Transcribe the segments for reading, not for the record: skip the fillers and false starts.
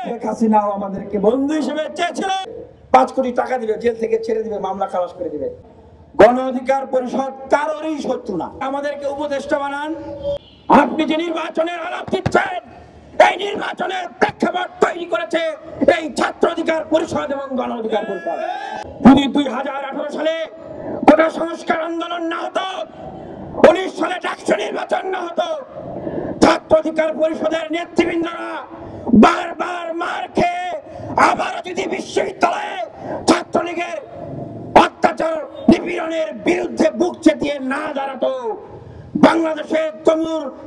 শেখ হাসিনাও আমাদেরকে বন্ধু হিসেবে চেয়েছিল। 5 কোটি টাকা দিবে, জেল থেকে ছেড়ে দিবে, মামলা খালাস করে দিবে। গণ অধিকার পরিষদ কারোরই শত্রু না। আমাদেরকে উপদেষ্টা বানান। আপনি যে নির্বাচনের আলাপ দিচ্ছেন, এই নির্বাচনের প্রেক্ষাপট তৈরি করেছে এই ছাত্র অধিকার পরিষদ এবং গণ অধিকার পরিষদ। যদি 2018 সালে কোটা সংস্কার আন্দোলন না হতো, 19 সালে ডাকসু নির্বাচন না হতো, ছাত্র অধিকার পরিষদের নেতৃবৃন্দরা বারবার মার খেয়ে আবারও যদি বিশ্ববিদ্যালয়ে ছাত্রলীগের অত্যাচার নিপীড়নের বিরুদ্ধে বুক চেতিয়ে না দাঁড়াতো, বাংলাদেশের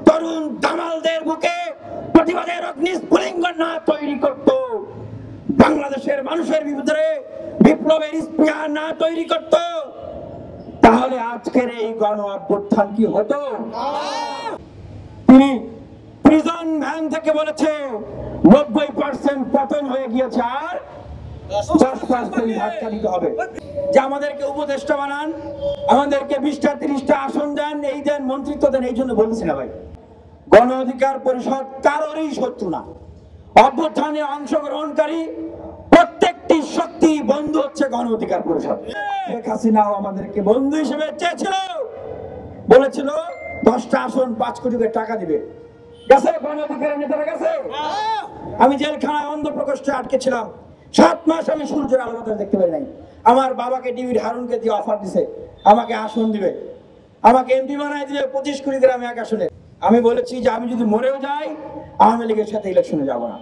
তরুণ দামালদের বুকে প্রতিবাদের অগ্নিস্ফুলিঙ্গ না তৈরি করত, বাংলাদেশের মানুষের বিরুদ্ধে বিপ্লবের স্পৃহা না তৈরি করত, তাহলে আজকের এই গণ অভ্যুত্থান কি হতো? তিনি প্রিজন ভ্যান থেকে বলেছে 90% পতন হয়ে গিয়েছে, আর 10% ধাক্কা দিতে হবে। যে আমাদেরকে উপদেষ্টা বানান, আমাদেরকে 20টা 30টা আসন দেন, এই দেন, মন্ত্রিত্ব দেন, এই জন্য বলছি না ভাই। গণ অধিকার পরিষদ কারোরই শত্রু না। অভ্যুত্থানে অংশগ্রহণকারী প্রত্যেকটি শক্তি বন্ধু হচ্ছে গণ অধিকার পরিষদ। শেখ হাসিনাও আমাদেরকে বন্ধু হিসেবে চেয়েছিল, বলেছিল 10টা আসন 5 কোটি টাকা দিবে। গেছে গণ অধিকারের নেতারা গেছে। আমি জেলখানায় অন্ধ প্রকোষ্ঠে আটকে ছিলাম, 7 মাস আমি সূর্যের আলো বাতাস দেখতে পাই নাই। আমার বাবাকে ডিবির হারুনকে দিয়ে অফার দিছে, আমাকে আসন দিবে, আমাকে এমপি বানাই দিবে 25 কোটি গ্রামে 1 আসনে। আমি বলেছি যে আমি যদি মরেও যাই, আওয়ামী লীগের সাথে ইলেকশনে যাব না।